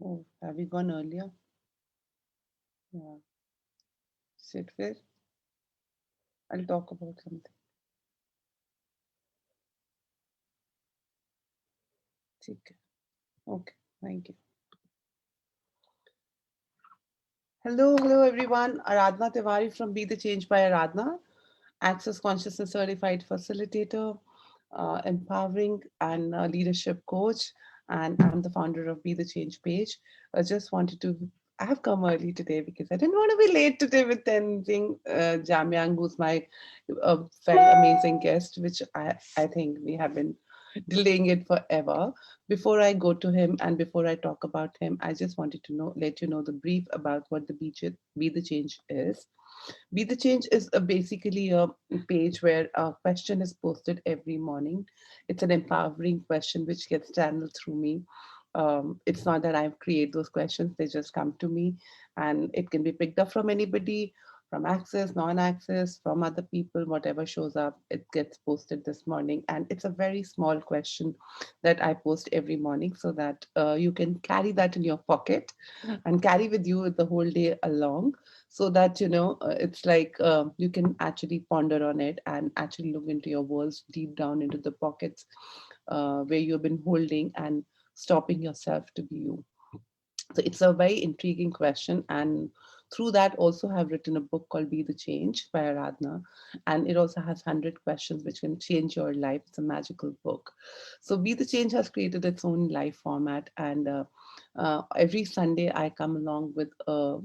Oh, have we gone earlier? Yeah. Sit where? I'll talk about something. ठीक है. Okay. Thank you. Hello everyone. Aradhna Tiwari from Be the Change by Aradhna, Access Consciousness Certified Facilitator, empowering and leadership coach, and I'm the founder of Be the Change page. I just wanted to. I have come early today because I didn't want to be late today with Tenzing Jamyang, who's my very amazing guest, which I think we have been delaying it forever. Before I go to him and before I talk about him, I just wanted to let you know the brief about what the Be the Change is. Be the Change is basically a page where a question is posted every morning. It's an empowering question which gets channeled through me. It's not that I create those questions, they just come to me, and it can be picked up from anybody, from access, non-access, from other people, whatever shows up, it gets posted this morning. And it's a very small question that I post every morning so that you can carry that in your pocket and carry with you the whole day along, so that it's like you can actually ponder on it and actually look into your worlds deep down into the pockets where you've been holding and stopping yourself to be you. So it's a very intriguing question, and through that also have written a book called Be the Change by Aradhna, and it also has 100 questions which can change your life. It's a magical book. So Be the Change has created its own live format, and every Sunday I come along with a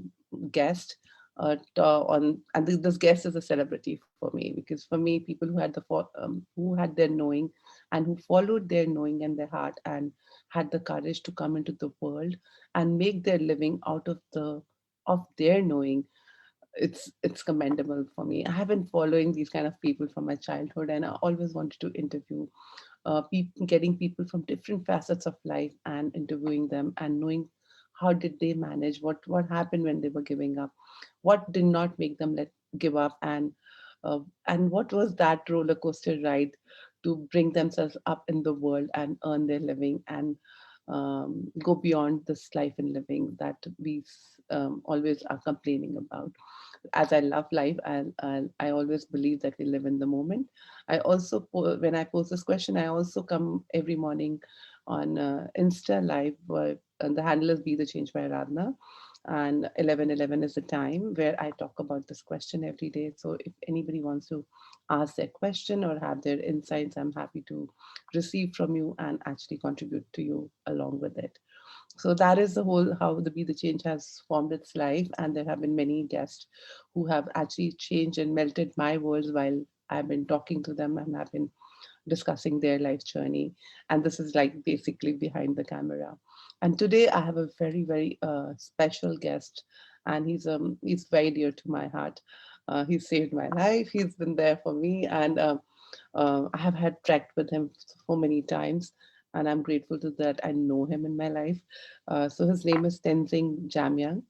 guest and this guest is a celebrity for me, because for me, people who had their knowing and who followed their knowing and their heart and had the courage to come into the world and make their living out of their knowing, it's commendable for me. I have been following these kind of people from my childhood, and I always wanted to interview people, getting people from different facets of life and interviewing them and knowing how did they manage, what happened when they were giving up, what did not make them let give up, and what was that roller coaster ride to bring themselves up in the world and earn their living and go beyond this life and living that we always are complaining about. As I love life, and I always believe that we live in the moment. I also, when I pose this question, I also come every morning on Insta Live, and the handle is Be the Change by Aradhana. And 11:11 is the time where I talk about this question every day. So if anybody wants to ask their question or have their insights, I'm happy to receive from you and actually contribute to you along with it. So that is the whole how the Be the Change has formed its life, and there have been many guests who have actually changed and melted my worlds while I've been talking to them and I've been discussing their life journey. And this is like basically behind the camera. And today I have a very special guest, and he's very dear to my heart. He saved my life. He's been there for me, and I have had trekked with him so many times, and I'm grateful to that I know him in my life. So his name is Tenzing Jamyang.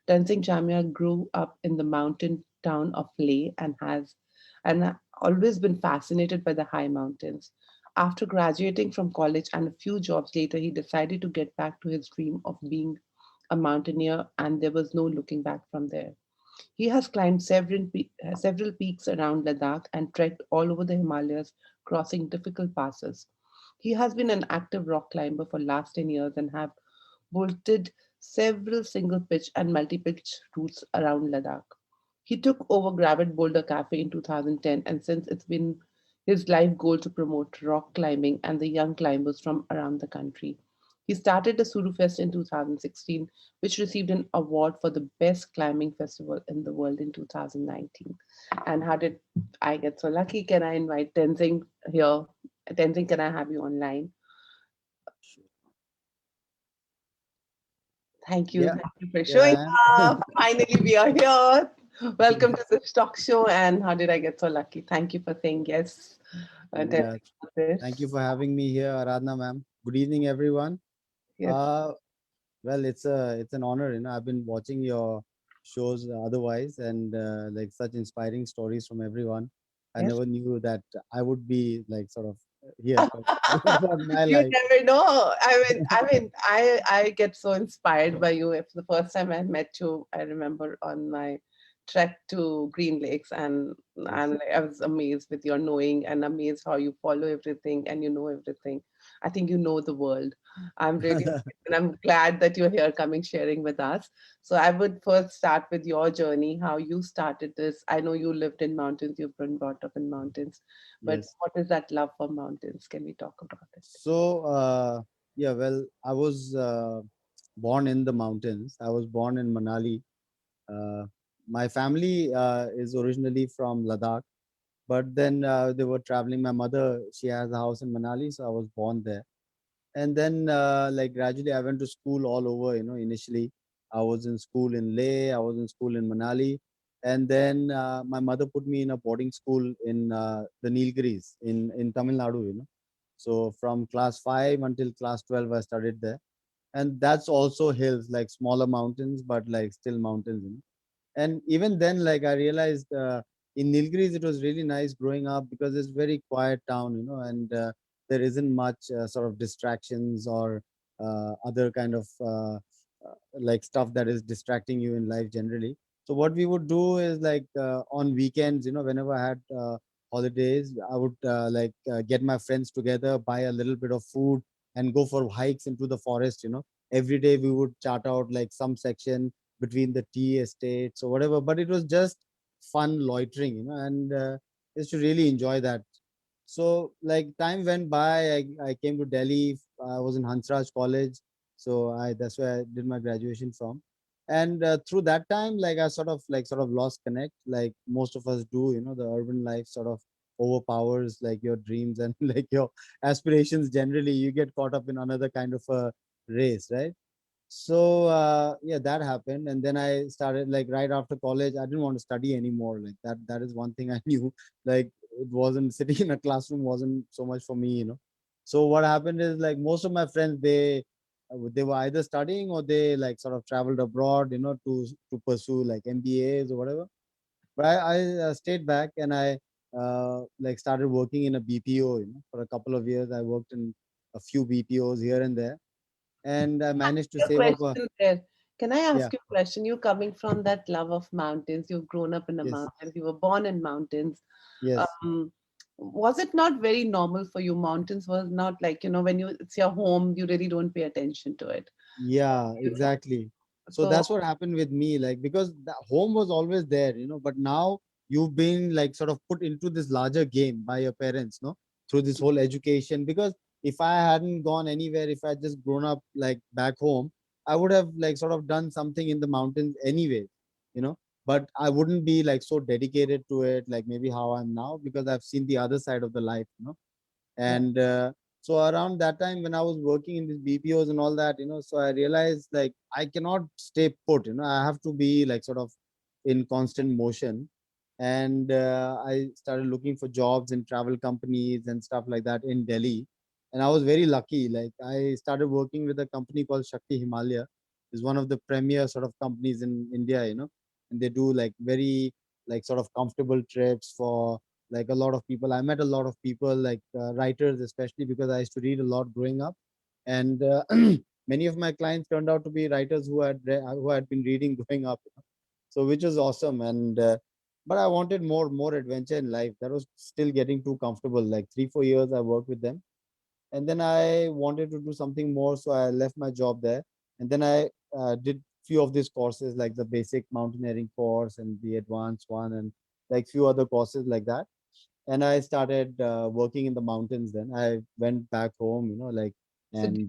Tenzing Jamyang grew up in the mountain town of Leh and always been fascinated by the high mountains. After graduating from college and a few jobs later, he decided to get back to his dream of being a mountaineer, and there was no looking back from there. He has climbed several peaks around Ladakh and trekked all over the Himalayas, crossing difficult passes. He has been an active rock climber for last 10 years and have bolted several single pitch and multi pitch routes around Ladakh. He took over Gravit Boulder Cafe in 2010, and since it's been his life goal to promote rock climbing and the young climbers from around the country. He started the Suru Fest in 2016, which received an award for the best climbing festival in the world in 2019. And how did I get so lucky? Can I invite Tenzing here? Tenzing, can I have you online? Sure. Thank you. Yeah, Thank you for showing yeah, up. Finally, we are here. Welcome to the talk show. And how did I get so lucky? Thank you for saying yes. Tenzing, yeah. for Thank you this. for having me here, Aradhana ma'am. Good evening, everyone. Yes. Uh, well, it's an honor. I've been watching your shows otherwise, and like such inspiring stories from everyone. I Yes. never knew that I would be like sort of here. But about my You life. never know. I get so inspired by you. If the first time I met you, I remember on my trek to Green Lakes, Yes. and I was amazed with your knowing and amazed how you follow everything and you know everything. I think you know the world. I'm really and I'm glad that you're here coming sharing with us. So I would first start with your journey, how you started this. I know you lived in mountains, you've been brought up in mountains, but Yes. what is that love for mountains? Can we talk about it? So, yeah, well, I was born in the mountains. I was born in Manali. Uh, my family is originally from Ladakh, but then they were traveling. My mother, she has a house in Manali, so I was born there. And then, like, gradually, I went to school all over. Initially, I was in school in Leh, I was in school in Manali, and then my mother put me in a boarding school in the Nilgiris in Tamil Nadu. So from class 5 until class 12, I studied there. And that's also hills, like smaller mountains, but like still mountains. And even then, like I realized in Nilgiris, it was really nice growing up because it's very quiet town, and there isn't much sort of distractions or other kind of like stuff that is distracting you in life generally. So what we would do is like on weekends, whenever I had holidays, I would get my friends together, buy a little bit of food, and go for hikes into the forest. Every day we would chart out like some section between the tea estates or whatever. But it was just fun loitering, and used to really enjoy that. So like time went by, I came to Delhi. I was in Hansraj College, so I that's where I did my graduation from. And through that time, like I sort of lost connect, like most of us do. The urban life sort of overpowers like your dreams and like your aspirations. Generally, you get caught up in another kind of a race, right? So yeah, that happened, and then I started like right after college. I didn't want to study anymore. Like that is one thing I knew. Like it wasn't sitting in a classroom wasn't so much for me. So what happened is like most of my friends they were either studying or they like sort of traveled abroad, to pursue like MBAs or whatever. But I stayed back and I like started working in a BPO. For a couple of years. I worked in a few BPOs here and there, and I managed to A save up a question there. Can I yeah, ask you a question? You coming from that love of mountains, you've grown up in the yes, mountains, you were born in mountains. yes, Um, was it not very normal for you? Mountains was not like, when it's your home, you really don't pay attention to it. yeah, You know, exactly. So so that's what happened with me, like because the home was always there, but now you've been like sort of put into this larger game by your parents, no, through this whole education. Because if I hadn't gone anywhere, if I had just grown up like back home, I would have like sort of done something in the mountains anyway, but I wouldn't be like so dedicated to it, like maybe how I'm now, because I've seen the other side of the life. yeah. And so around that time when I was working in these BPOs and all that, so I realized like I cannot stay put. I have to be like sort of in constant motion. And I started looking for jobs in travel companies and stuff like that in Delhi. And I was very lucky. Like I started working with a company called Shakti Himalaya. Is one of the premier sort of companies in India. And they do like very like sort of comfortable trips for like a lot of people. I met a lot of people, like writers, especially because I used to read a lot growing up. And many of my clients turned out to be writers who had been reading growing up. So which was awesome. And but I wanted more adventure in life. That was still getting too comfortable. Like 3 4 years I worked with them, and then I wanted to do something more, so I left my job there. And then I did few of these courses, like the basic mountaineering course and the advanced one, and like few other courses like that. And I started working in the mountains. Then I went back home, like. So And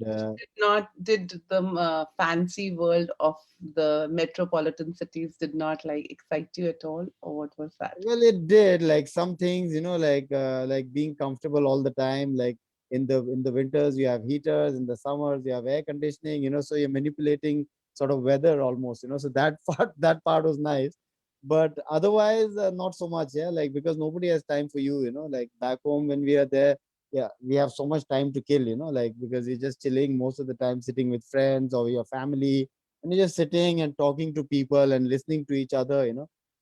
did the fancy world of the metropolitan cities did not like excite you at all, or what was that? well, it did, like some things, like being comfortable all the time. Like in the winters you have heaters, in the summers you have air conditioning, so you're manipulating sort of weather almost, so that part was nice. But otherwise, not so much. Yeah, like because nobody has time for you, like back home when we are there. Yeah, we have so much time to kill, like because you're just chilling most of the time, sitting with friends or your family, and you're just sitting and talking to people and listening to each other.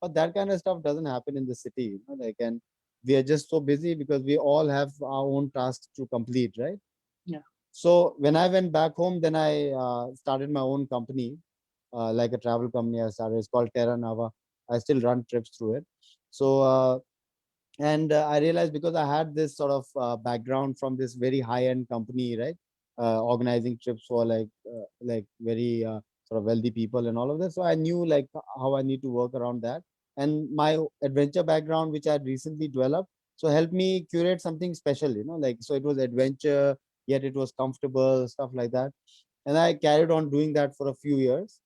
But that kind of stuff doesn't happen in the city, like. And we are just so busy because we all have our own tasks to complete, right? Yeah. So when I went back home, then I started my own company, like a travel company. I started. It's called Terra Nava. I still run trips through it. So and I realized, because I had this sort of background from this very high end company, right? Organizing trips for like very sort of wealthy people and all of that. So I knew like how I need to work around that. And my adventure background, which I had recently developed, so helped me curate something special, like, so it was adventure, yet it was comfortable, stuff like that. And I carried on doing that for a few years.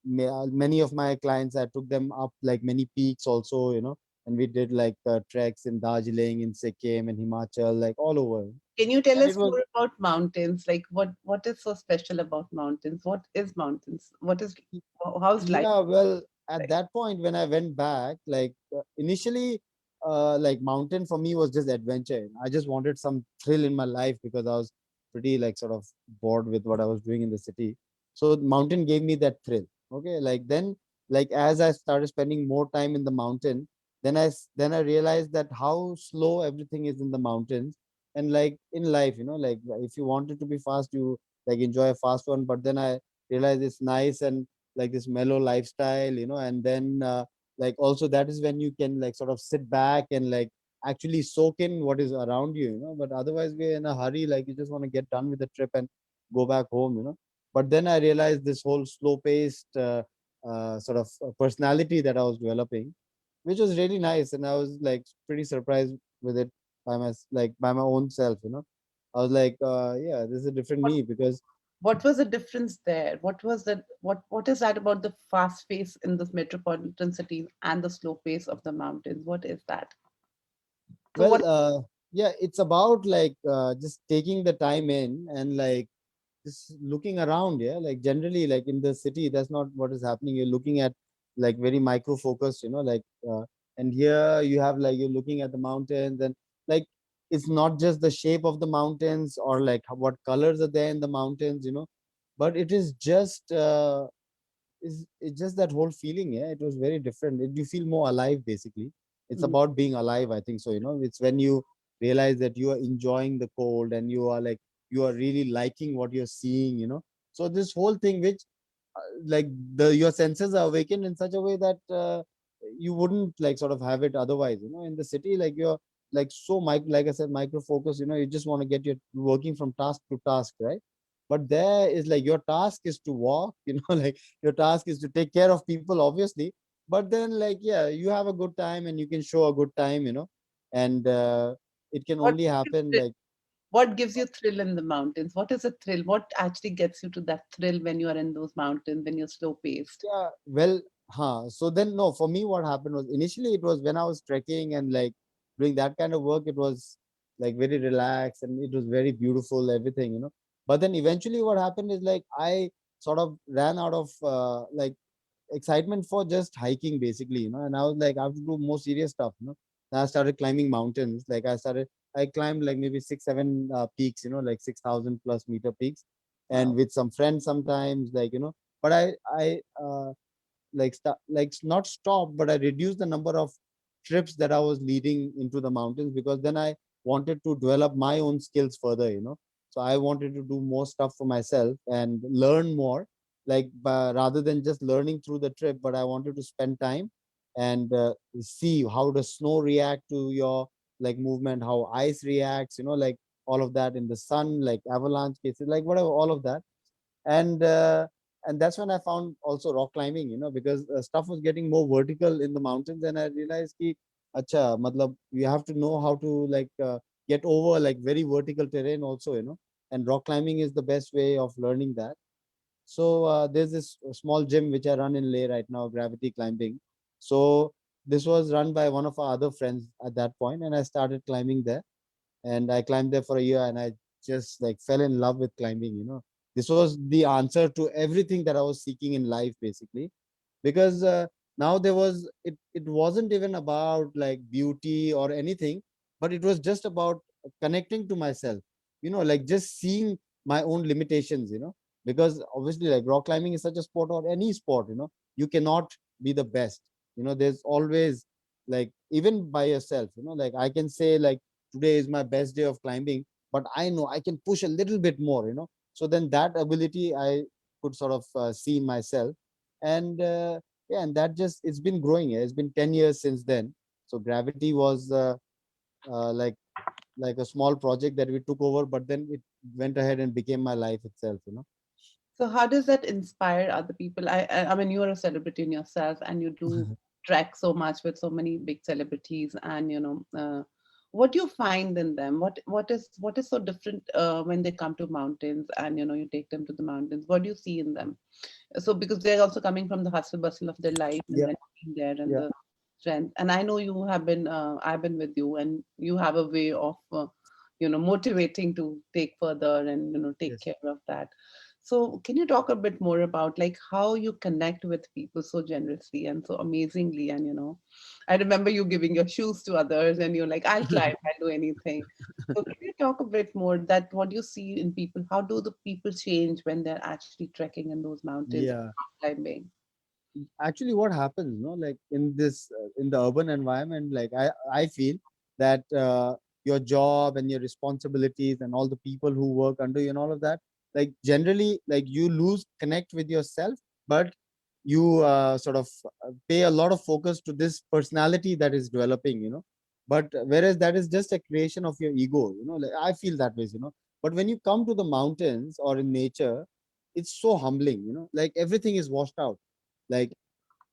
Many of my clients, I took them up like many peaks also, and we did like treks in Darjeeling, in Sikkim, and Himachal, like all over. Can you tell And it us was, more about mountains? Like what is so special about mountains? What is mountains? What is how's life yeah, well, at like? that point when I went back, like initially, like mountain for me was just adventure. I just wanted some thrill in my life because I was pretty like sort of bored with what I was doing in the city. So mountain gave me that thrill. Okay, like then, like as I started spending more time in the mountain, then I realized that how slow everything is in the mountains. And like in life, like if you wanted to be fast, you like enjoy a fast one. But then I realized it's nice and like this mellow lifestyle, and then like also that is when you can like sort of sit back and like actually soak in what is around you, but otherwise we're in a hurry, like you just want to get done with the trip and go back home, but then I realized this whole slow paced sort of personality that I was developing, which was really nice, and I was like pretty surprised with it by my own self, I was like, yeah, this is a different What me because what was the difference there? What was that? What is that about the fast pace in the metropolitan cities and the slow pace of the mountains? What is that? So well, what yeah, it's about like just taking the time in and like just looking around. Yeah, like generally, like in the city, that's not what is happening. You're looking at like very micro focused, and here you have like you're looking at the mountains and like it's not just the shape of the mountains or like what colors are there in the mountains, but it is just is it's just that whole feeling. Yeah, it was very different. You feel more alive, basically. It's mm, about being alive, I think. So it's when you realize that you are enjoying the cold and you are like you are really liking what you're seeing, so this whole thing, which like the your senses are awakened in such a way that you wouldn't like sort of have it otherwise, in the city, like you're like so like I said, micro focus, you just want to get your working from task to task, right? But there is like your task is to walk, like your task is to take care of people, obviously, but then like yeah, you have a good time and you can show a good time, and it can what only happen like what gives you thrill in the mountains? What is a thrill? What actually gets you to that thrill when you are in those mountains, when you're slow paced? yeah, well, so then no, for me what happened was initially it was when I was trekking and like doing that kind of work, it was like very relaxed and it was very beautiful, everything, but then eventually what happened is like I sort of ran out of like excitement for just hiking, basically, and I was like, I have to do more serious stuff, then I started climbing mountains. Like I climbed like maybe 6 7 peaks, like 6,000 plus meter peaks, and Wow. with some friends sometimes, like, but I like not stop, but I reduced the number of trips that I was leading into the mountains, because then I wanted to develop my own skills further, so I wanted to do more stuff for myself and learn more, like rather than just learning through the trip, but I wanted to spend time and see how does snow react to your like movement, how ice reacts, like all of that in the sun, like avalanche cases, like whatever, all of that. and and that's when I found also rock climbing, because stuff was getting more vertical in the mountains, and I realized ki acha matlab you have to know how to like get over like very vertical terrain also, and rock climbing is the best way of learning that. So there's this small gym which I run in Leh right now, Gravity Climbing. So this was run by one of our other friends at that point, and I started climbing there, and I climbed there for a year, and I just like fell in love with climbing. This was the answer to everything that I was seeking in life, basically, because now there was it. It wasn't even about like beauty or anything, but it was just about connecting to myself. Like just seeing my own limitations. Because obviously, like rock climbing is such a sport, or any sport. You cannot be the best. There's always like even by yourself, like I can say like today is my best day of climbing, but I know I can push a little bit more, so then that ability I could sort of see myself. And yeah, and that just, it's been growing. It's been 10 years since then. So gravity was like a small project that we took over, but then it went ahead and became my life itself. So how does that inspire other people? I mean, you are a celebrity in yourself, and you do track so much with so many big celebrities, and what do you find in them? What is so different when they come to mountains, and you take them to the mountains? What do you see in them? So because they're also coming from the hustle bustle of their life, and Yeah, then being there and yeah, the strength. And I know you have been, I've been with you, and you have a way of motivating to take further and take yes. care of that. So can you talk a bit more about like how you connect with people so generously and so amazingly? And I remember you giving your shoes to others, and you're like, I'll climb, I'll do anything. So can you talk a bit more that what you see in people? How do the people change when they're actually trekking in those mountains and Yeah, climbing? actually what happens, like in this in the urban environment, like I feel that your job and your responsibilities and all the people who work under you and all of that, like generally like you lose connect with yourself, but you sort of pay a lot of focus to this personality that is developing, but whereas that is just a creation of your ego, like I feel that way. But when you come to the mountains or in nature, it's so humbling, like everything is washed out. Like,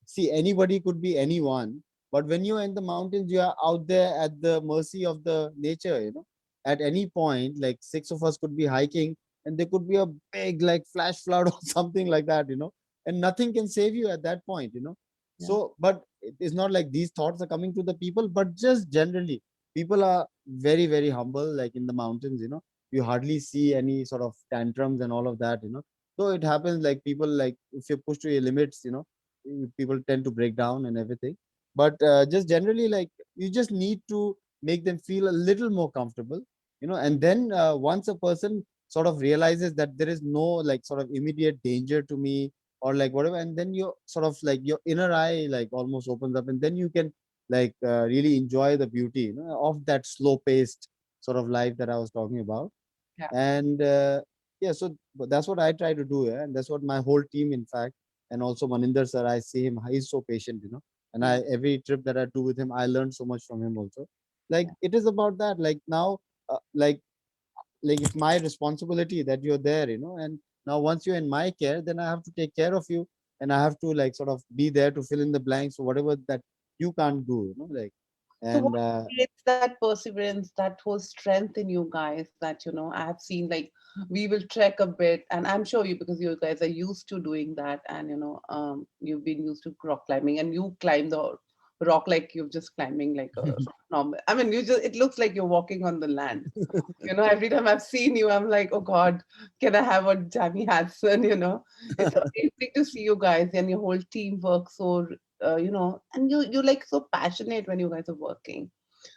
see, anybody could be anyone, but when you're in the mountains, you are out there at the mercy of the nature, at any point, like six of us could be hiking, and there could be a big like flash flood or something like that, and nothing can save you at that point. Yeah. So but it is not like these thoughts are coming to the people, but just generally people are very, very humble, like in the mountains, you hardly see any sort of tantrums and all of that. So it happens like people, like if you're pushed to your limits, people tend to break down and everything. But just generally, like you just need to make them feel a little more comfortable, and then once a person sort of realizes that there is no like sort of immediate danger to me or like whatever, and then you sort of like your inner eye like almost opens up, and then you can like really enjoy the beauty, of that slow paced sort of life that I was talking about. Yeah. And yeah, so but that's what I try to do, yeah? And that's what my whole team, in fact, and also Maninder sir, I see him, he's so patient, and I Yeah. every trip that I do with him, I learn so much from him also. Like Yeah. it is about that, like now, like it's my responsibility that you're there, and now once you're in my care, then I have to take care of you, and I have to like sort of be there to fill in the blanks or whatever that you can't do, like. So what And creates that perseverance, that whole strength in you guys that, I have seen like we will trek a bit, and I'm sure you, because you guys are used to doing that, and you've been used to rock climbing, and you climb the rock like you're just climbing like a normal. I mean, it looks like you're walking on the land. Every time I've seen you, I'm like, oh God, can I have what Jamie Hansen? It's amazing to see you guys and your whole team work so, and you're like so passionate when you guys are working.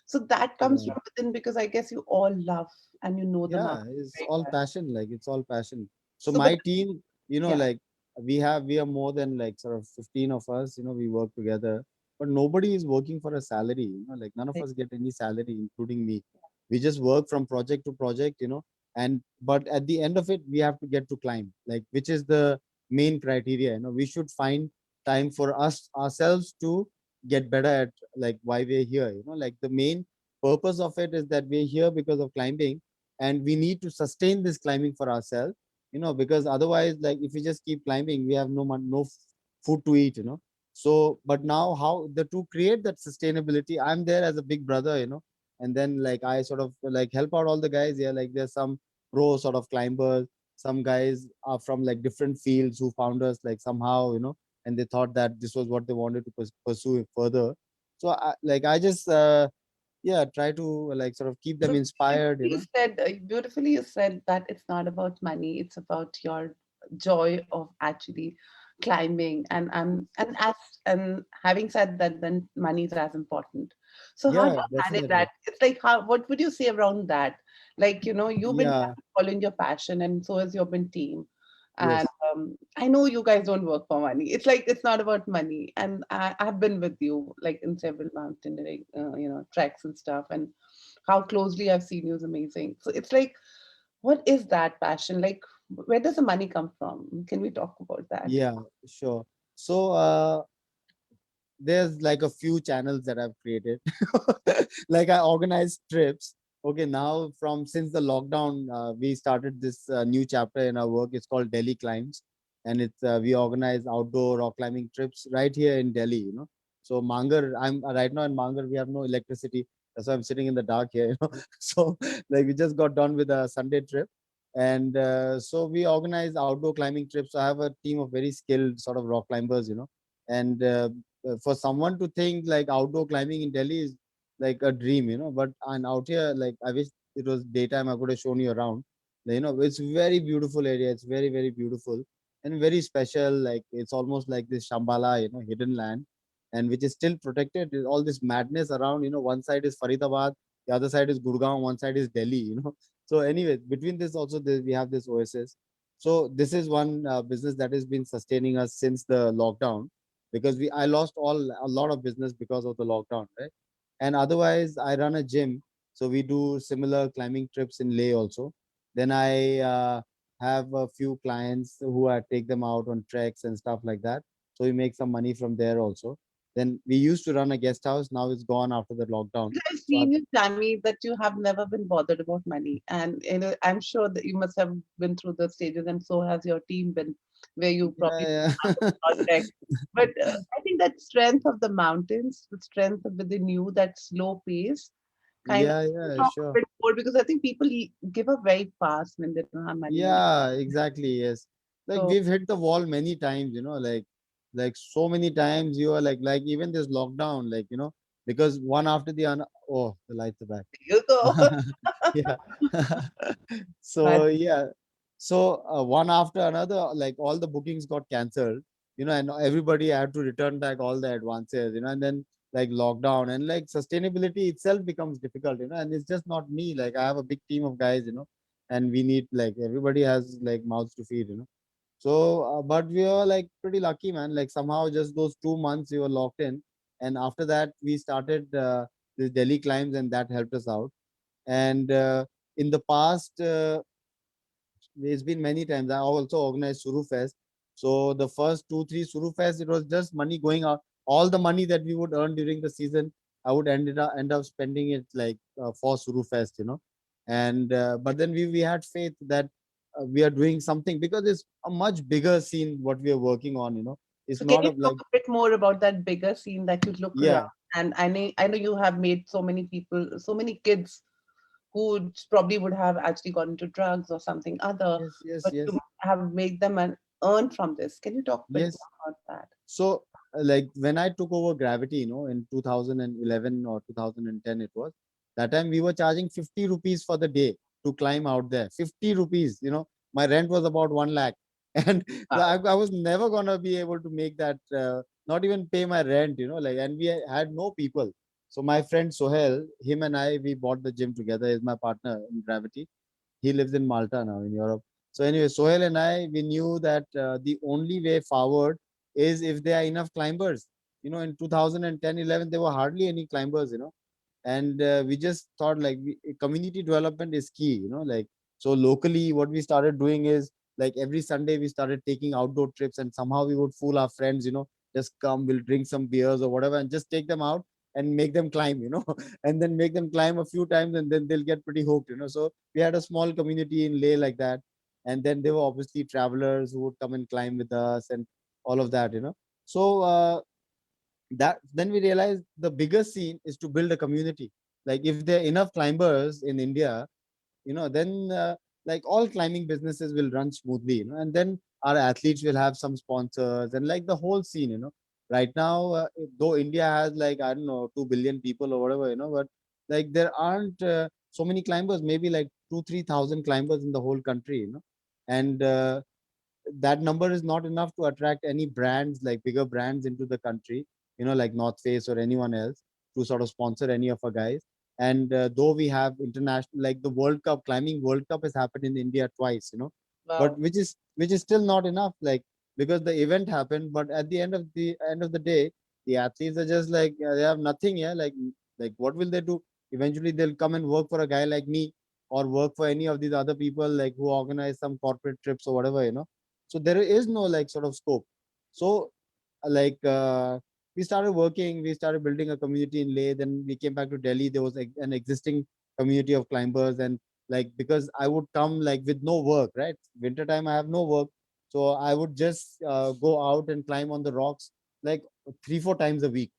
So that comes yeah, from within because I guess you all love and you know the yeah, market it's very all well. passion, like it's all passion. So So, but my team, yeah, like we are more than like sort of 15 of us, we work together, but nobody is working for a salary, like none of like, us get any salary, including me. We just work from project to project, and but at the end of it, we have to get to climb, like which is the main criteria. We should find time for us ourselves to get better at like why we're here, like the main purpose of it is that we're here because of climbing, and we need to sustain this climbing for ourselves, because otherwise, like if we just keep climbing, we have no food to eat, so but now how the to create that sustainability, I'm there as a big brother, and then like I sort of like help out all the guys. Yeah, like there's some pro sort of climbers, some guys are from like different fields who found us like somehow, and they thought that this was what they wanted to pursue it further. So I just yeah, try to like sort of keep them so inspired, beautifully you said that it's not about money, it's about your joy of actually climbing, and having said that, then money is as important. So how do Yeah, you manage definitely. that? It's like, how, what would you say around that? Like, you've been Yeah, following your passion, and so has your been team. And Yes. I know you guys don't work for money. It's like it's not about money. And I've been with you like in several mountaineering, treks and stuff, and how closely I've seen you is amazing. So it's like, what is that passion? Like, where does the money come from? Can we talk about that? Yeah, sure. So there's like a few channels that I've created. Like I organize trips. Okay, now from since the lockdown, we started this new chapter in our work. It's called Delhi Climbs, and it's we organize outdoor rock climbing trips right here in Delhi. So Mangar, I'm right now in Mangar. We have no electricity, that's why I'm sitting in the dark here. So like we just got done with a Sunday trip, and so we organize outdoor climbing trips. So I have a team of very skilled sort of rock climbers. And for someone to think like outdoor climbing in Delhi is like a dream, but and out here, like I wish it was daytime, I could have shown you around. It's very beautiful area. It's very, very beautiful and very special. Like it's almost like this Shambhala, hidden land, and which is still protected. There's all this madness around. One side is Faridabad, the other side is Gurgaon, one side is Delhi. So anyway, between this also we have this oasis. So this is one business that has been sustaining us since the lockdown, because we I lost a lot of business because of the lockdown, right? And otherwise, I run a gym, so we do similar climbing trips in Leh also. Then I have a few clients who I take them out on treks and stuff like that. So we make some money from there also. Then we used to run a guest house. Now it's gone after the lockdown. I've So seen you, Tammy, that you have never been bothered about money. And I'm sure that you must have been through the stages, and so has your team been, where you probably yeah, project. But I think that strength of the mountains, the strength of within you, that slow pace, kind of yeah, yeah, talk a sure. bit more, because I think people give up very fast when they don't have money. And Yeah, exactly. Yes. Like so we've hit the wall many times, like so many times you are like even this lockdown, because one after the other. Oh, the lights are back. you go. Yeah. But So yeah. So one after another, like all the bookings got cancelled, and everybody had to return back all the advances, and then like lockdown and like sustainability itself becomes difficult, and it's just not me. Like I have a big team of guys, and we need like everybody has like mouths to feed. So, but we were like pretty lucky, man. Like somehow just those 2 months we were locked in, and after that we started the Delhi climbs, and that helped us out. And in the past, it's been many times. I also organized Suru Fest. So the first two, three Suru Fest, it was just money going out. All the money that we would earn during the season, I would end up spending it like for Suru Fest. And but then we had faith that we are doing something, because it's a much bigger scene what we are working on. It's so can not you of talk like, a bit more about that bigger scene that you look around? yeah, And I know you have made so many people, so many kids who probably would have actually gone into drugs or something other, yes, yes, but yes, you have made them and earn from this. Can you talk a bit yes. more about that? So, like when I took over Gravity, in 2011 or 2010, it was that time we were charging 50 rupees for the day to climb out there. 50 rupees, my rent was about 1 lakh. And Wow. I was never gonna be able to make that, not even pay my rent, and we had no people. So my friend Sohel, him and I, we bought the gym together. He's my partner in Gravity. He lives in Malta now in Europe. So anyway, Sohel and I, we knew that the only way forward is if there are enough climbers. In 2010, 11, there were hardly any climbers. And we just thought like community development is key. Like so locally, what we started doing is like every Sunday we started taking outdoor trips, and somehow we would fool our friends. Just come, we'll drink some beers or whatever, and just take them out and make them climb. And then make them climb a few times, and then they'll get pretty hooked. So we had a small community in Leh like that. And then there were obviously travelers who would come and climb with us and all of that. So that then we realized the bigger scene is to build a community. Like if there are enough climbers in India, then like all climbing businesses will run smoothly, and then our athletes will have some sponsors and like the whole scene. Right now, though India has like, I don't know, 2 billion people or whatever, but like there aren't so many climbers, maybe like 2 3 thousand climbers in the whole country. And that number is not enough to attract any brands, like bigger brands into the country, like North Face or anyone else, to sort of sponsor any of our guys. And though we have international, like the World Cup, climbing World Cup has happened in India twice. but Wow. which is still not enough, like, because the event happened, but at the end of the day, the athletes are just like, they have nothing. Yeah, like what will they do? Eventually they'll come and work for a guy like me, or work for any of these other people, like, who organize some corporate trips or whatever. So there is no, like, sort of scope. So, like, we started working, we started building a community in Leh. Then we came back to Delhi. There was, like, an existing community of climbers, and, like, because I would come, like, with no work, right? Winter time I have no work, so I would just go out and climb on the rocks, like, 3-4 times a week.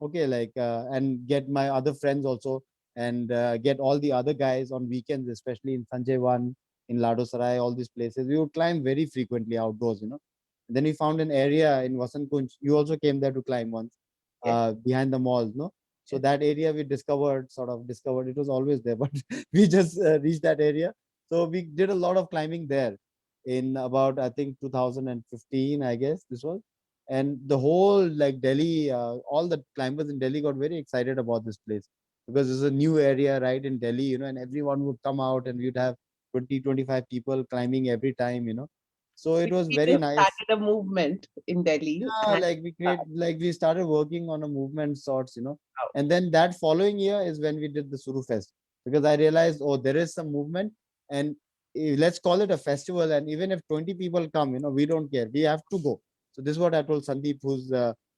Okay, like, and get my other friends also, and get all the other guys on weekends, especially in Sanjay One, in Lado Sarai, all these places. We would climb very frequently outdoors. Then we found an area in Vasant Kunj. You also came there to climb once, Yes. behind the malls, no? So Yes. that area we sort of discovered it was always there, but we just reached that area. So we did a lot of climbing there in about, I think, 2015, I guess this was. And the whole, like, Delhi, all the climbers in Delhi got very excited about this place, because it's a new area right in Delhi, and everyone would come out, and we'd have 20, 25 people climbing every time. So So it was we very just nice. started a movement in Delhi Yeah, and like we started working on a movement sorts. wow. And then that following year is when we did the Suru Fest, because I realized, oh, there is some movement, and let's call it a festival. And even if 20 people come, we don't care. We have to go. So this is what I told Sandeep, who's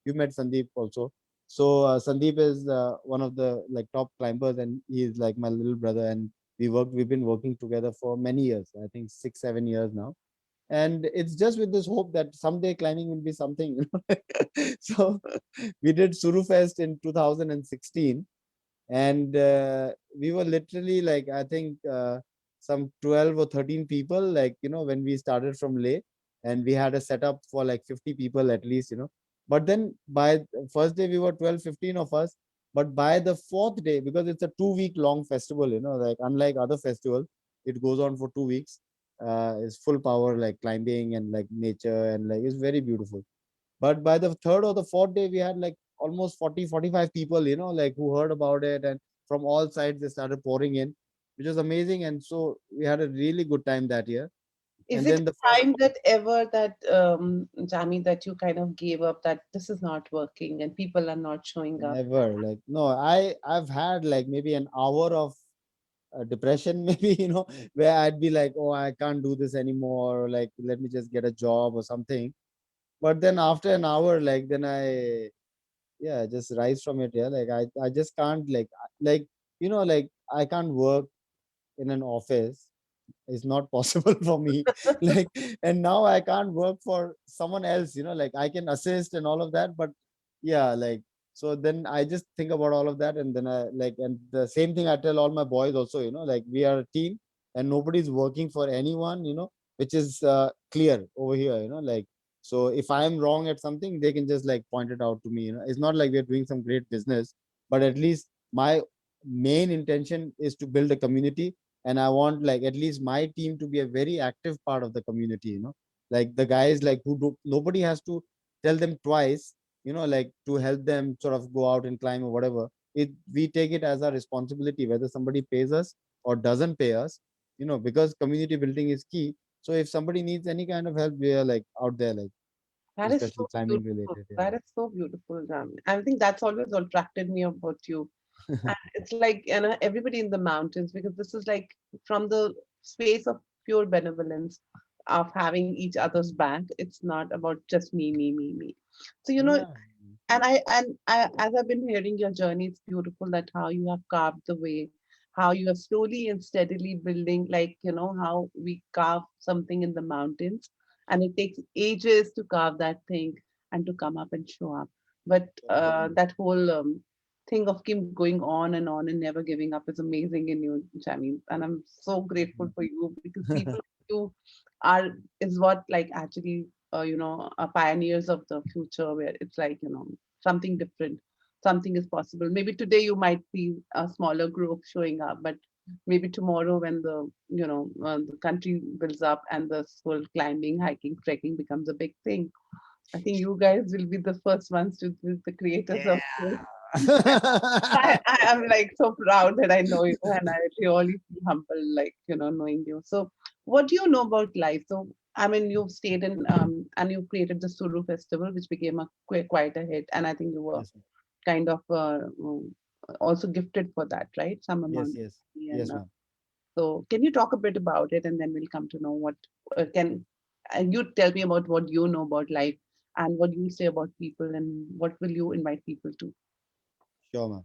you met Sandeep also. So Sandeep is one of the, like, top climbers, and he is like my little brother. And we've been working together for many years. I think 6-7 years now, and it's just with this hope that someday climbing will be something. So we did Suru Fest in 2016, and we were literally, like, I think, some 12 or 13 people, like, when we started from Leh, and we had a setup for like 50 people at least. But then by first day we were 12, 15 of us, but by the fourth day, because it's a 2-week long festival, like, unlike other festival, it goes on for 2 weeks. It's full power, like, climbing and, like, nature, and, like, it's very beautiful. But by the third or the fourth day, we had, like, almost 40, 45 people, like, who heard about it, and from all sides they started pouring in, which was amazing. And so we had a really good time that year. Is And it then the a first time that ever that Jami, that you kind of gave up, that this is not working and people are not showing up? never, like, no, I've had, like, maybe an hour of depression, maybe, where I'd be like, oh, I can't do this anymore, or, like, let me just get a job or something. But then after an hour, like, then I, yeah, just rise from it. Yeah, like, I just can't, like, I can't work in an office. It's not possible for me. Like, and now I can't work for someone else. Like, I can assist and all of that, but yeah, like, so then I just think about all of that, and then I, like, and the same thing I tell all my boys also, like, we are a team, and nobody's working for anyone, which is clear over here, like, so if I am wrong at something, they can just, like, point it out to me. It's not like we're doing some great business, but at least my main intention is to build a community, and I want, like, at least my team to be a very active part of the community. Like, the guys, like, who do, nobody has to tell them twice, like, to help them sort of go out and climb or whatever. We take it as our responsibility, whether somebody pays us or doesn't pay us, because community building is key. So if somebody needs any kind of help, we are, like, out there, like, That is especially so climbing beautiful. related. Yeah. That is so beautiful, Jami. I think that's always attracted me about you. And it's like, everybody in the mountains, because this is like from the space of pure benevolence of having each other's back. It's not about just me, me, me, me. So, Yeah. and I, as I've been hearing your journey, it's beautiful that how you have carved the way, how you are slowly and steadily building, like, how we carve something in the mountains, and it takes ages to carve that thing and to come up and show up. But that whole thing of keep going on and never giving up is amazing in you, Jamie. And I'm so grateful for you, because people like you are is what, like, actually are pioneers of the future, where it's like, something different, something is possible. Maybe today you might see a smaller group showing up, but maybe tomorrow, when the country builds up and the whole climbing, hiking, trekking becomes a big thing, I think you guys will be the first ones to be the creators of this. I am like so proud that I know you, and I really feel humble, like, knowing you. So, what do you know about life? So, I mean, you've stayed in and you created the Suru Festival, which became a quite a hit, and I think you were Yes, ma'am. kind of also gifted for that, right? Some Yes, amount of yes, money. And yes, ma'am. so, can you talk a bit about it, and then we'll come to know what can and you tell me about what you know about life and what you say about people, and what will you invite people to? Sure, ma'am.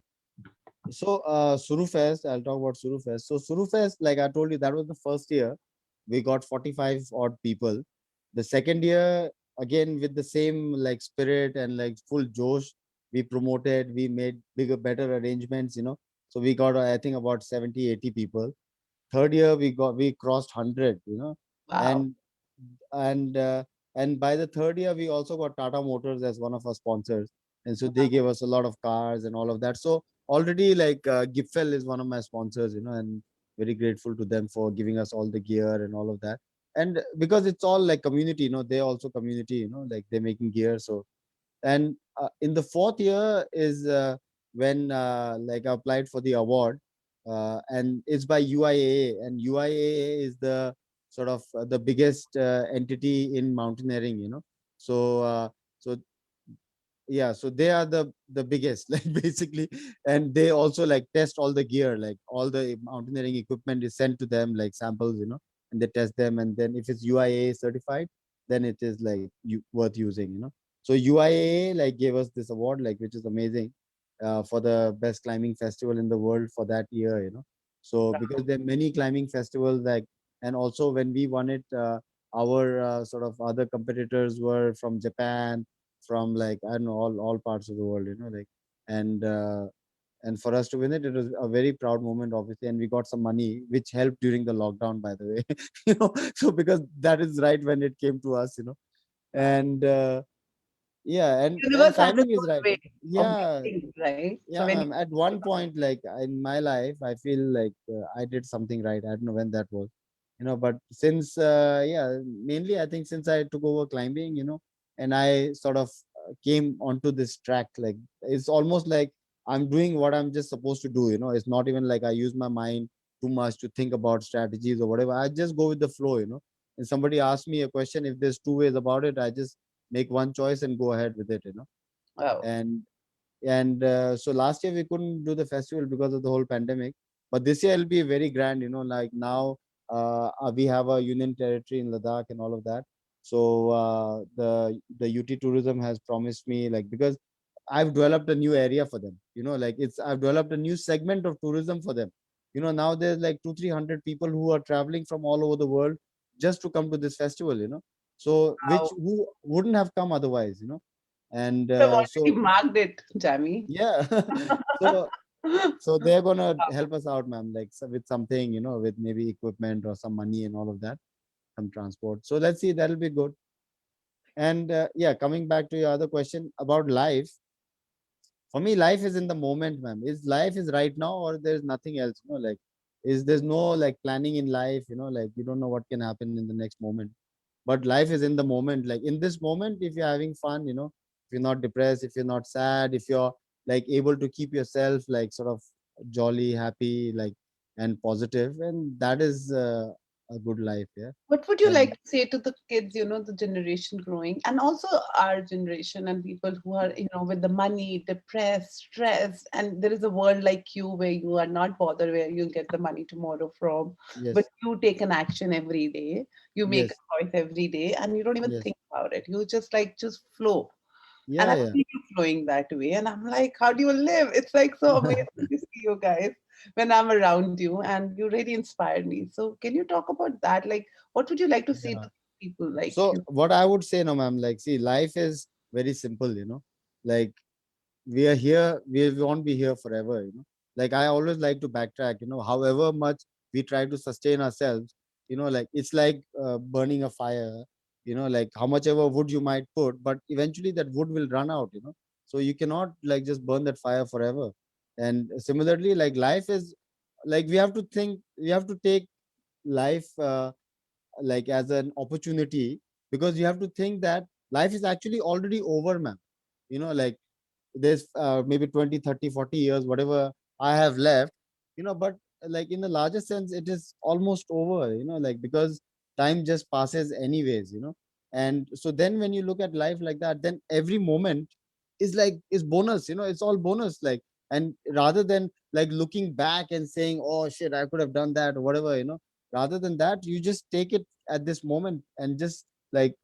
So, Suru Fest, I'll talk about Suru Fest. So, Suru Fest, like I told you, that was the first year. We got 45 odd people. The second year, again, with the same like spirit and like full josh, we promoted, we made bigger, better arrangements, So, we got, I think, about 70, 80 people. Third year, we crossed 100, Wow. and and uh, and by the third year we also got Tata Motors as one of our sponsors, and so they gave us a lot of cars and all of that. So already like Gipfel is one of my sponsors, and very grateful to them for giving us all the gear and all of that. And because it's all like community, they also community, like they're making gear. So and in the fourth year is when like I applied for the award, and it's by UIAA, and UIAA is the sort of the biggest entity in mountaineering, So so yeah, so they are the biggest, like basically, and they also like test all the gear, like all the mountaineering equipment is sent to them, like samples, and they test them, and then if it's UIA certified, then it is like worth using, So UIA like gave us this award, like which is amazing, for the best climbing festival in the world for that year, So because there are many climbing festivals, like, and also when we won it, our sort of other competitors were from Japan, from like I don't know, all parts of the world, like, and uh, and for us to win it, it was a very proud moment, obviously, and we got some money, which helped during the lockdown, by the way, So because that is right when it came to us, Wow. and yeah, and Universe has a timing is good right. way of doing Yeah, things, right? So yeah, when you ma'am. At one point, like in my life, I feel like I did something right. I don't know when that was, but since, yeah, mainly I think since I took over climbing, and I sort of came onto this track, like it's almost like I'm doing what I'm just supposed to do, It's not even like I use my mind too much to think about strategies or whatever. I just go with the flow, And somebody asks me a question, if there's two ways about it, I just make one choice and go ahead with it, wow, And so last year we couldn't do the festival because of the whole pandemic, but this year it'll be very grand, like now we have a union territory in Ladakh and all of that. So the UT tourism has promised me, like, because I've developed a new area for them, like I've developed a new segment of tourism for them. Now there's like 200-300 people who are traveling from all over the world just to come to this festival, so which wow. who wouldn't have come otherwise, and I've so already marked it, Jamie. yeah. so so they're gonna help us out, ma'am, like with something, with maybe equipment or some money and all of that, some transport. So let's see, that'll be good. And yeah, coming back to your other question about life, for me, life is in the moment, ma'am. Is life is right now, or there's nothing else, like is there's no like planning in life, like you don't know what can happen in the next moment. But life is in the moment, like in this moment, if you're having fun, if you're not depressed, if you're not sad, if you're like able to keep yourself like sort of jolly, happy, like, and positive, and that is a good life, yeah. What would you like And to say to the kids, the generation growing, and also our generation and people who are, with the money, depressed, stressed, and there is a world like you where you are not bothered where you'll get the money tomorrow from, but yes, you take an action every day, you make yes, a choice every day, and you don't even yes, think about it. You just flow. And yeah, I yeah. see you flowing that way. And I'm like, how do you live? It's like so amazing to see you guys when I'm around you. And you really inspired me. So can you talk about that? Like, what would you like to say Yeah. to people like So you? what I would say, no, ma'am, like, see, life is very simple, like we are here, we won't be here forever, like I always like to backtrack, however much we try to sustain ourselves, like it's like burning a fire, like how much ever wood you might put, but eventually that wood will run out, so you cannot like just burn that fire forever. And similarly, like life is like we have to take life like as an opportunity, because you have to think that life is actually already over, man. Like there's maybe 20, 30, 40 years, whatever I have left, but like in the larger sense, it is almost over, like because time just passes anyways. And so then when you look at life like that, then every moment is bonus. It's all bonus, like. And rather than like looking back and saying, oh shit, I could have done that or whatever. Rather than that, you just take it at this moment and just like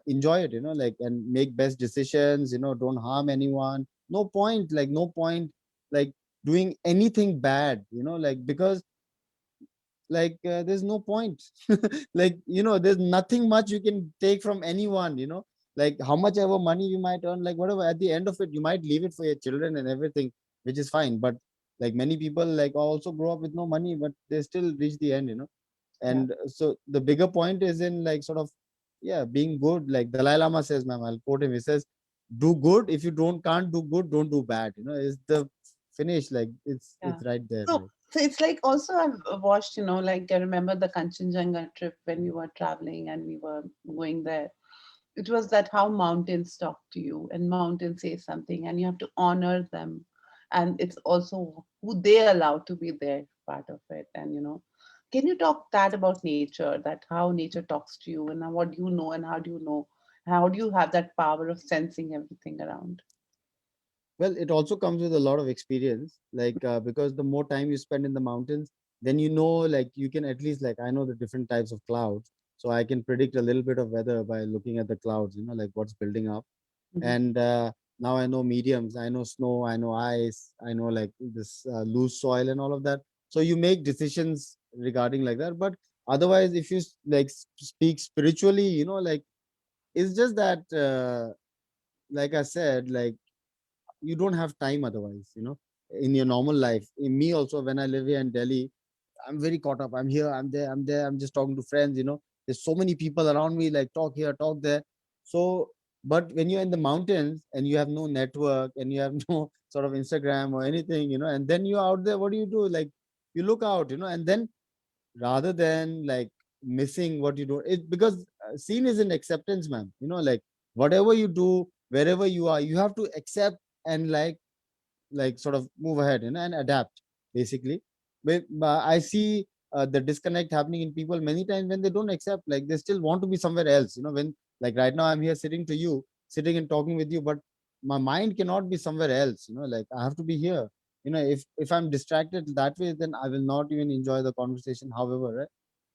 enjoy it, like, and make best decisions. Don't harm anyone. No point, like, no point, like, doing anything bad, like, because like there's no point. Like, there's nothing much you can take from anyone. Like, how much ever money you might earn, like, whatever, at the end of it you might leave it for your children and everything, which is fine. But like many people like also grow up with no money, but they still reach the end. Yeah. And so the bigger point is in like sort of, yeah, being good. Like Dalai Lama says, ma'am, I'll quote him. He says, do good. If you don't can't do good, don't do bad. Is the finish. Like, Yeah. it's right there, So, like. so it's like also I've watched, like I remember the Kanchenjunga trip when we were traveling and we were going there. It was that how mountains talk to you and mountains say something and you have to honor them. And it's also who they allow to be there part of it. And, can you talk that about nature, that how nature talks to you and what do you know and how do you know? How do you have that power of sensing everything around? Well, it also comes with a lot of experience, like because the more time you spend in the mountains, then like you can at least, like, I know the different types of clouds, so I can predict a little bit of weather by looking at the clouds, like what's building up. Mhm. And now I know mediums, I know snow, I know ice, I know like this loose soil and all of that. So you make decisions regarding like that. But otherwise, if you like speak spiritually, like, it's just that like I said, like, you don't have time otherwise, in your normal life. In me also, when I live here in Delhi, I'm very caught up. I'm here, I'm there, I'm there, I'm just talking to friends. There's so many people around me, like, talk here, talk there. So, but when you're in the mountains and you have no network and you have no sort of Instagram or anything, and then you're out there, what do you do? Like, you look out, and then rather than like missing what you do, it because seen is an acceptance, man. Like, whatever you do, wherever you are, you have to accept and like sort of move ahead, and adapt, basically. But I see the disconnect happening in people many times when they don't accept, like, they still want to be somewhere else, when, like, right now I'm here sitting to you, sitting and talking with you, but my mind cannot be somewhere else. Like, I have to be here. If I'm distracted that way, then I will not even enjoy the conversation, however, right?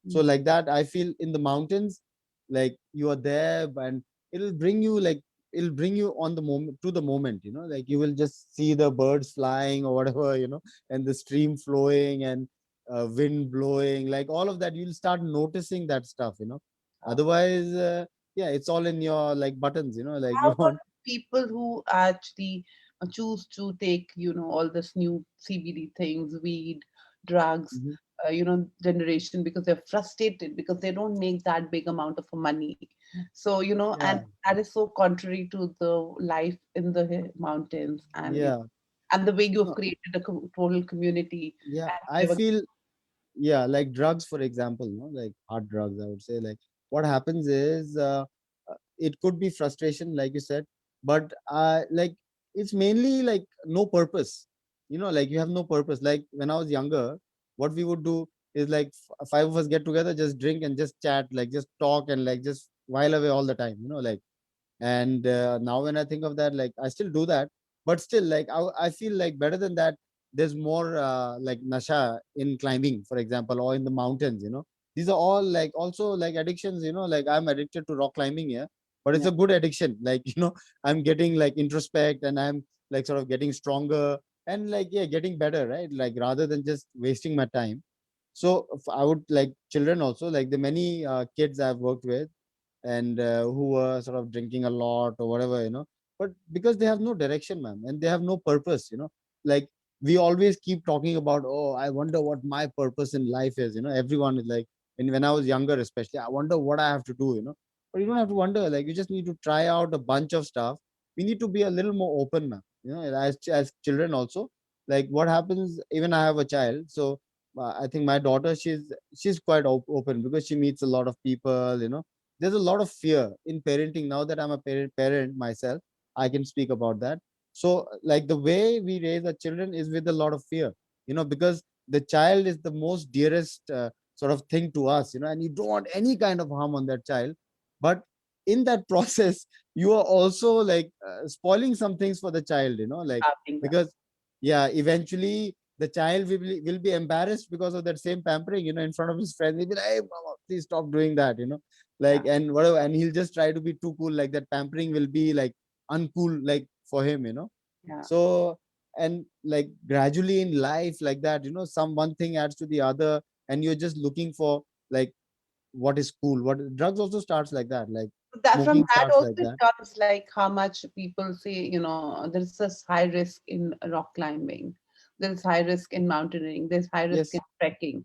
So Mm. like that, I feel in the mountains, like, you are there, and it'll bring you like it'll bring you on the moment, to the moment. Like, you will just see the birds flying or whatever, and the stream flowing, and wind blowing, like all of that, you'll start noticing that stuff. Otherwise, yeah, it's all in your like buttons, like, How you about want. people who actually choose to take, all this new CBD things, weed, drugs, Mhm. generation because they're frustrated because they don't make that big amount of money. So, and Yeah, that is so contrary to the life in the mountains and, yeah. and the way you've No, created a total community. yeah, And I you have a, feel. Yeah, like drugs, for example, like hard drugs, I would say. Like, what happens is, it could be frustration, like you said, but like, it's mainly like no purpose. Like, you have no purpose. Like, when I was younger, what we would do is like five of us get together, just drink and just chat, like, just talk and like just while away all the time. Like, and now when I think of that, like, I still do that, but still, like, I feel like better than that. There's more like nasha in climbing, for example, or in the mountains. These are all like also like addictions. Like, I'm addicted to rock climbing, yeah, but it's yeah. a good addiction. Like, I'm getting like introspect, and I'm like sort of getting stronger, and like, yeah, getting better, right? Like, rather than just wasting my time. So I would like children also, like the many kids I've worked with, and who were sort of drinking a lot or whatever. But because they have no direction, man, and they have no purpose. Like, we always keep talking about, oh, I wonder what my purpose in life is. Everyone is like, when I was younger, especially, I wonder what I have to do. But you don't have to wonder, like, you just need to try out a bunch of stuff. We need to be a little more open, man, as children also. Like, what happens, even I have a child, so I think my daughter, she's quite open, because she meets a lot of people. There's a lot of fear in parenting. Now that I'm a parent myself, I can speak about that. So like, the way we raise our children is with a lot of fear, because the child is the most dearest sort of thing to us, and you don't want any kind of harm on that child. But in that process, you are also like spoiling some things for the child, like, Starving them. because yeah, eventually the child will be embarrassed because of that same pampering, in front of his friends. He'll be like, hey mama, please stop doing that, like, Yeah, and whatever, and he'll just try to be too cool, like that pampering will be like uncool, like for him, yeah. so, and like gradually in life, like that, some one thing adds to the other, and you're just looking for like what is cool. What drugs also starts like that, like That from smoking that starts also like it that. comes like how much people say, there's this high risk in rock climbing, there's high risk in mountaineering, there's high risk in Yes, trekking.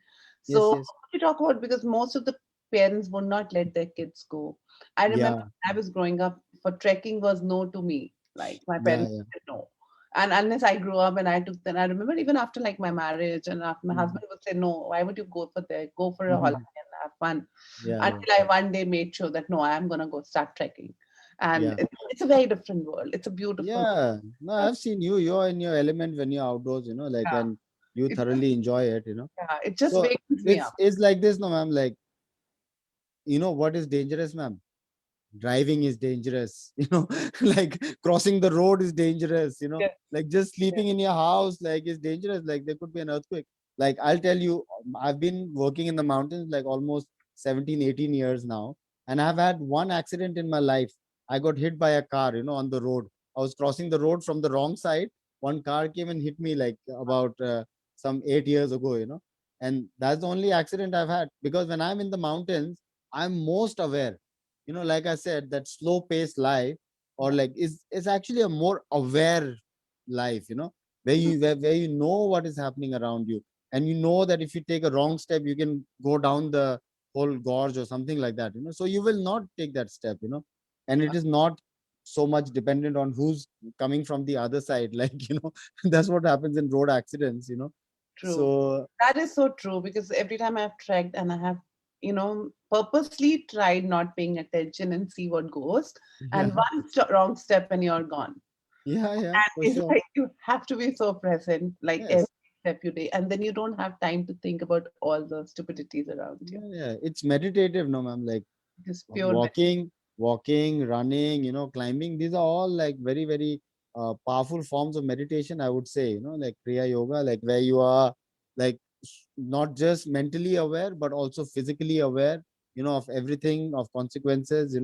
yes, So yes. we talk about, because most of the parents would not let their kids go. I remember Yeah, when I was growing up, for trekking was no to me. Like my yeah, parents yeah. said no. And unless I grew up and I took, then I remember even after like my marriage and after my Mhm. husband would say, no, why would you go for there? Go for a holiday Mhm. and have fun, Yeah, yeah, until I one day made sure that no, I am gonna go start trekking. And yeah, it's a very different world. It's a beautiful yeah. No, world. I've seen you. You're in your element when you're outdoors, like, Yeah. and you It just, thoroughly enjoy it, yeah, it just So wakens me it's up. it's like this, no, ma'am. Like, what is dangerous, ma'am? Driving is dangerous, like crossing the road is dangerous, Yes, like just yes. sleeping in your house, like, is dangerous, like there could be an earthquake. Like, I'll tell you, I've been working in the mountains like almost 17, 18 years now, and I've had one accident in my life. I got hit by a car, on the road. I was crossing the road from the wrong side. One car came and hit me, like, about some 8 years ago, and that's the only accident I've had, because when I'm in the mountains, I'm most aware, like I said, that slow paced life, or Yeah. like, is actually a more aware life, where Mm, you know what is happening around you, and you know that if you take a wrong step, you can go down the whole gorge or something like that, so you will not take that step, and it is not so much dependent on who's coming from the other side, like, that's what happens in road accidents, true. so That is so true, because every time I've trekked and I have, purposely tried not paying attention and see what goes, and yeah, one wrong step and you're gone. yeah, yeah, And for it's sure. like you have to be so present, like every Yes. step you take, and then you don't have time to think about all the stupidities around you. Yeah, yeah, it's meditative, no, ma'am. Like, Just pure walking, running, climbing. These are all like very, very powerful forms of meditation, I would say, like Kriya Yoga, like where you are like not just mentally aware, but also physically aware, of everything, of consequences,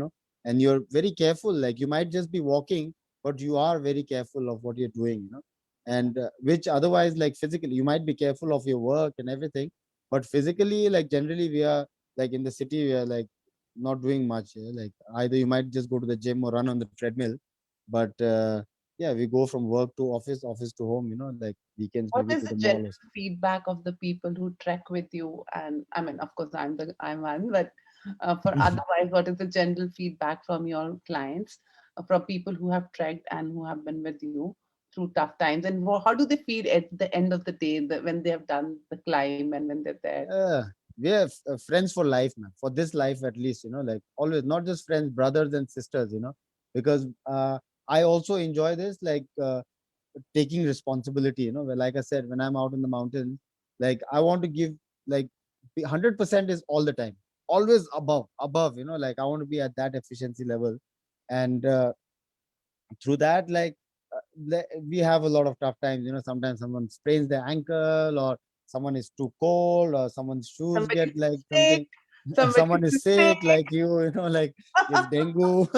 and you're very careful. Like, you might just be walking, but you are very careful of what you're doing, and which otherwise, like physically, you might be careful of your work and everything, but physically, like generally, we are like in the city, we are like not doing much. Like, either you might just go to the gym or run on the treadmill, but yeah, we go from work to office, office to home. Like weekends What maybe is to the the general mall or something. feedback of the people who trek with you? And I mean, of course, I'm one, but for otherwise, what is the general feedback from your clients, from people who have trekked and who have been with you through tough times? And how do they feel at the end of the day, when they have done the climb and when they're there? Uh, we have friends for life, man. For this life, at least, like always, not just friends, brothers and sisters. Because I also enjoy this, like taking responsibility. Where, like I said, when I'm out in the mountains, like I want to give like 100% is all the time, always above. Like I want to be at that efficiency level, and through that, like we have a lot of tough times. Sometimes someone sprains their ankle, or someone is too cold, or someone's shoes get Somebody's like sick, something, somebody's someone is sick. sick, like you, like it's dengue.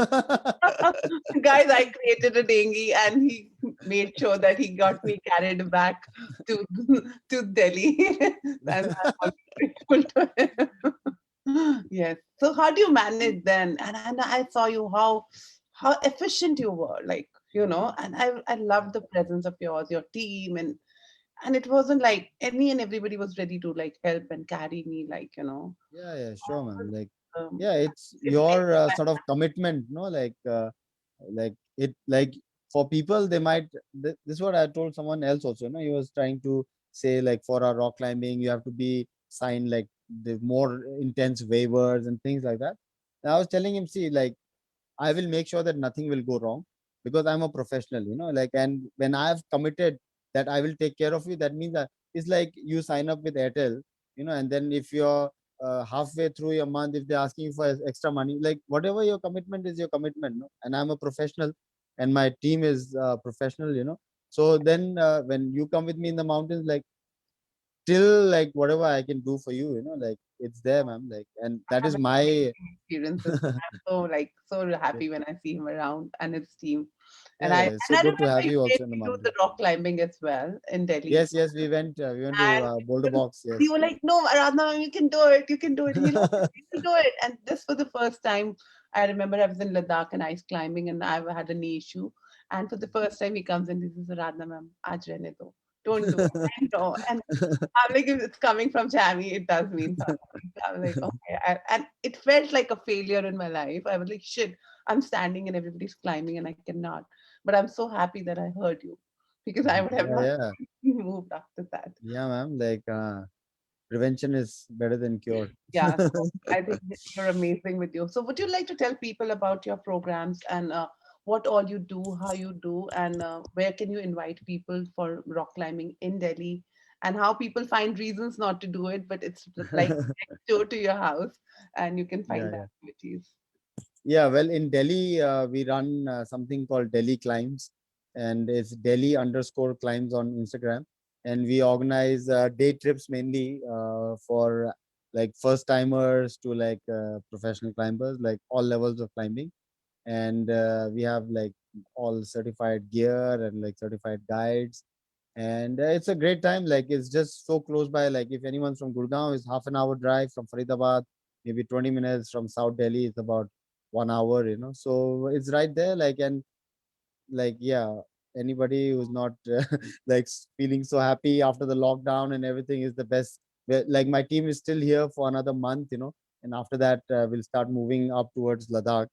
Guys, I created a dinghy and he made sure that he got me carried back to to Delhi. And I'm always grateful to him. Yes. So how do you manage then? And I saw you how efficient you were, like, and I loved the presence of your team, and it wasn't like any and everybody was ready to like help and carry me, like, Yeah, yeah, sure, man. Like, um, yeah, it's it made your sort of commitment, like it, like for people, they might. This is what I told someone else also. He was trying to say, like, for our rock climbing, you have to be signed like the more intense waivers and things like that. And I was telling him, see, like, I will make sure that nothing will go wrong, because I'm a professional, like, and when I've committed that I will take care of you, that means that it's like you sign up with Airtel, and then if your halfway through your month, if they're asking you for extra money, like whatever your commitment is, your commitment, no? And I'm a professional, and my team is professional, so then when you come with me in the mountains, like till like whatever I can do for you, like it's there, ma'am. Like, and that Have is an my amazing experiences. I'm so yeah, happy when I see him around and his team. And yeah, I yeah. It's so good to remember have you you made also in the me do the mountain. rock climbing as well in Delhi. Yes, yes, we went to And Boulder Box. you Yes. were like, no, Aradhana, you can do it. You can do it. You can do it. And this was the first time I remember I was in Ladakh and ice climbing and I had a knee issue. And for the first time he comes in, this is Aradhana ma'am, aaj rehne do. Don't do it. I know. And I'm like, if it's coming from Jamie, it does mean something. I was like, okay. And it felt like a failure in my life. I was like, shit, I'm standing and everybody's climbing and I cannot. But I'm so happy that I heard you because I would have Yeah, not yeah, moved after that. yeah, ma'am. Like prevention is better than cure. Yeah, so I think that you're amazing with you. So would you like to tell people about your programs and what all you do, how you do, and where can you invite people for rock climbing in Delhi, and how people find reasons not to do it, but it's like next door to your house, and you can Yeah, find the yeah. activities. Yeah, well, in Delhi, we run something called Delhi Climbs, and it's Delhi underscore climbs on Instagram. And we organize day trips mainly for like first timers to like professional climbers, like all levels of climbing. And we have like all certified gear and like certified guides. And it's a great time. Like it's just so close by. Like if anyone's from Gurgaon, it's half an hour drive from Faridabad, maybe 20 minutes from South Delhi. It's about 1 hour, so it's right there. Like, and like, yeah, anybody who's not like feeling so happy after the lockdown and everything is the best. Like my team is still here for another month, and after that we'll start moving up towards Ladakh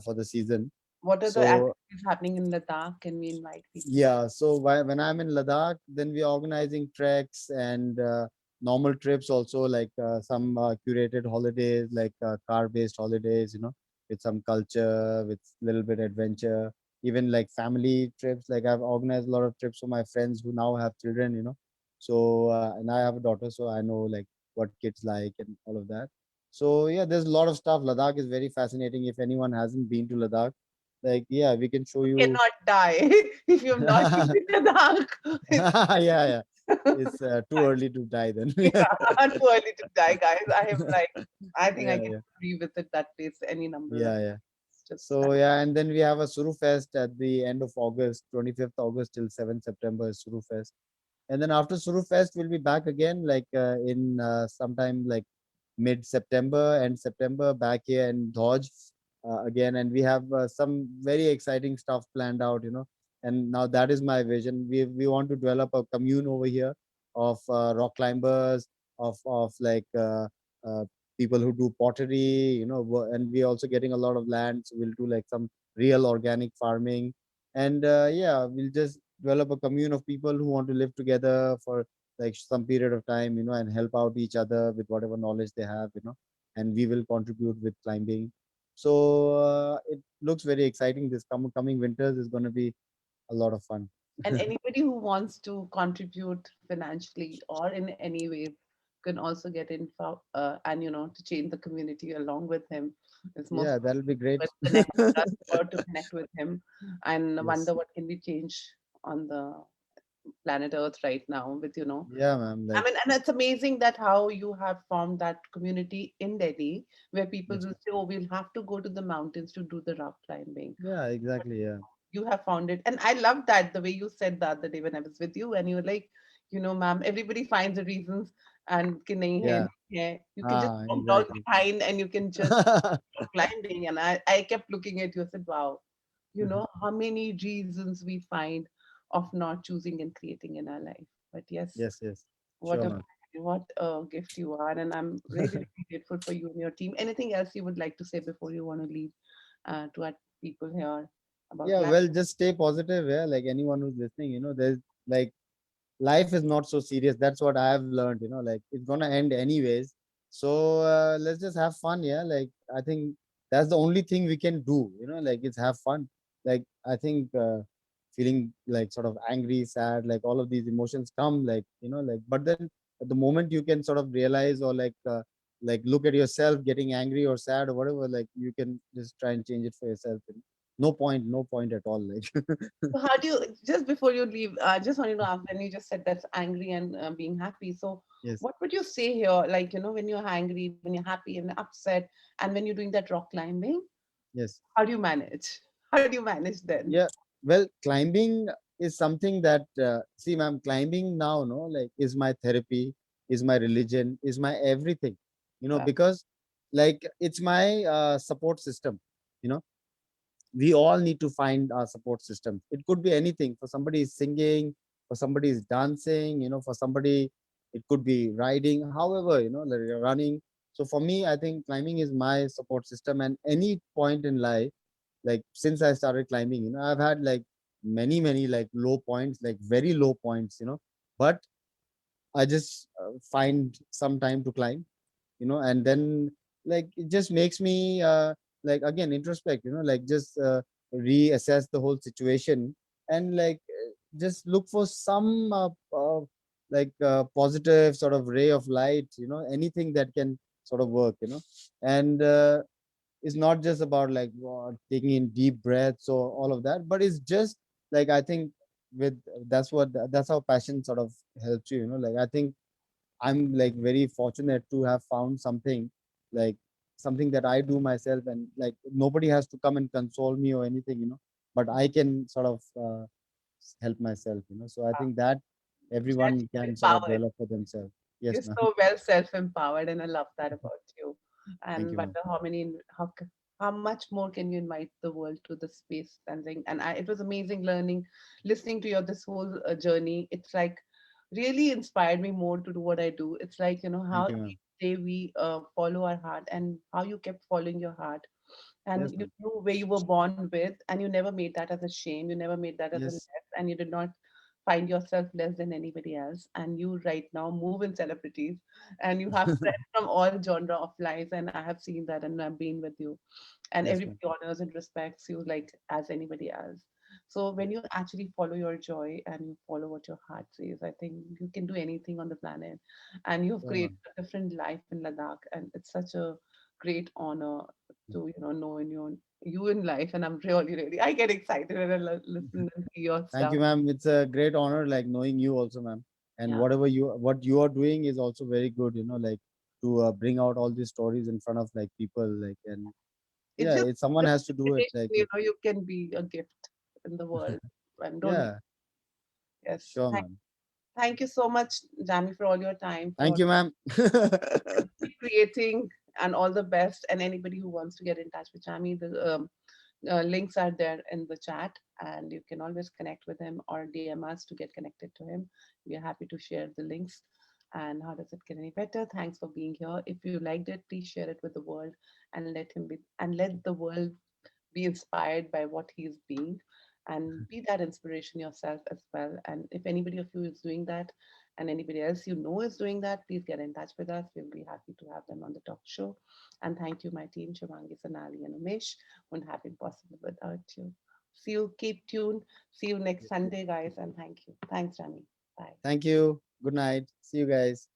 for the season. What are the So activities happening in Ladakh? Can we invite people? yeah, so when I'm in Ladakh, then we're organizing treks and normal trips also, like some curated holidays, like car-based holidays, with some culture, with little bit adventure, even like family trips. Like I've organized a lot of trips for my friends who now have children, So and I have a daughter, so I know like what kids like and all of that. So yeah, there's a lot of stuff. Ladakh is very fascinating. If anyone hasn't been to Ladakh, like yeah, we can show You you. cannot die if you have not been in Ladakh. It's Yeah, yeah. It's too early to die then. yeah, too early to die, guys. I have like, I think I Yeah, can yeah, revisit that place any number of yeah, yeah. times. Just So yeah, and then we have a Suru Fest at the end of August, 25th August till 7th September is Suru Fest. And then after Suru Fest, we'll be back again, like in sometime like mid-September and September, back here in Dodge again. And we have some very exciting stuff planned out, And now that is my vision. We want to develop a commune over here of rock climbers, of like uh, people who do pottery, and we're also getting a lot of land, so we'll do like some real organic farming. And yeah, we'll just develop a commune of people who want to live together for like some period of time, and help out each other with whatever knowledge they have, and we will contribute with climbing. So it looks very exciting. This coming winters is going to be a lot of fun. and anybody who wants to contribute financially or in any way can also get info and to change the community along with him. It's most Yeah, that'll be great. let's connect with us or to connect with him and Yes. wonder what can we change on the planet Earth right now with Yeah, ma'am. I Like, mean, and it's amazing that how you have formed that community in Delhi where people yes. will say, oh, we'll have to go to the mountains to do the rock climbing. Yeah, exactly. Yeah. You have found it. And I love that the way you said the other day when I was with you, and you were like, ma'am, everybody finds the reasons and कि नहीं है, Yeah. नहीं है. You can just Ah, walk down exactly. behind and you can just go climbing. And I kept looking at you and said, wow, how many reasons we find of not choosing and creating in our life. But yes, Yes, yes. what Sure, a ma'am. what a gift you are, and I'm really, really grateful for you and your team. Anything else you would like to say before you want to leave to our people here about Yeah, life? well, just stay positive. Yeah, like anyone who's listening, there's like life is not so serious. That's what I have learned, like it's gonna end anyways. So let's just have fun. Yeah, like I think that's the only thing we can do, like it's have fun. Like I think feeling like sort of angry, sad, like all of these emotions come, like, like, but then at the moment you can sort of realize or like like look at yourself getting angry or sad or whatever, like you can just try and change it for yourself. No point at all. Like So how do you, just before you leave, I just wanted to ask, when you just said that's angry and being happy. So yes, what would you say here? Like, when you're angry, when you're happy and upset, and when you're doing that rock climbing, yes. how do you manage? How do you manage then? Yeah, well, climbing is something that see, ma'am, climbing now, no, like is my therapy, is my religion, is my everything, Wow. because like it's my support system. You know, we all need to find our support system. It could be anything. For somebody is singing, for somebody is dancing, for somebody it could be riding, however, like running. So for me, I think climbing is my support system. And any point in life, like since I started climbing, I've had like many like low points, like very low points, but I just find some time to climb, and then like it just makes me like again introspect, like just reassess the whole situation, and like just look for some positive sort of ray of light, anything that can sort of work, and it's not just about like taking in deep breaths or all of that, but it's just like I think with that's how passion sort of helps you, like I think I'm like very fortunate to have found something, like something that I do myself, and like nobody has to come and console me or anything, but I can sort of help myself, So I Wow. think that That's everyone can sort of empowered. develop for themselves. Yes, You're ma'am. so well self-empowered, and I love that about you. Thank And you, ma'am. wonder how much more can you invite the world to the space and thing. And it was amazing learning, listening to your this whole journey. It's like really inspired me more to do what I do. It's like Thank how you, ma'am. each day we follow our heart, and how you kept following your heart, and Yes, you ma'am. knew where you were born with, and you never made that as a shame. You never made that as a Yes, less, and you did not find yourself less than anybody else. And you right now move in celebrities, and you have friends from all genre of life, and I have seen that, and I've been with you, and yes, ma'am. everybody honors and respects you like as anybody else. So when you actually follow your joy and you follow what your heart says, I think you can do anything on the planet, and you've Sure, created ma'am. a different life in Ladakh, and it's such a great honor to know you in life. And I'm really I get excited when I listen and see your Thank stuff. you, ma'am. It's a great honor, like knowing you also, ma'am. And Yeah, what you are doing is also very good, like to bring out all these stories in front of like people, like, and it's yeah, just it someone just has to do it, invitation. like, You can be a gift in the world, and don't be. yeah, Yes, sure, ma'am. thank you so much, Jamie, for all your time, Thank for you, ma'am. keep creating, and all the best. And anybody who wants to get in touch with Jamie, the links are there in the chat, and you can always connect with him or DM us to get connected to him. We are happy to share the links. And how does it get any better? Thanks for being here. If you liked it, please share it with the world, and let the world be inspired by what he's being, and be that inspiration yourself as well. And if anybody of you is doing that, and anybody else is doing that, please get in touch with us. We'll be happy to have them on the talk show. And thank you, my team, Shivangi, Sonali, and Umesh. Wouldn't have been possible without you. See you, keep tuned. See you next Sunday, guys, and thank you. Thanks, Rami. Bye. Thank you. Good night. See you guys.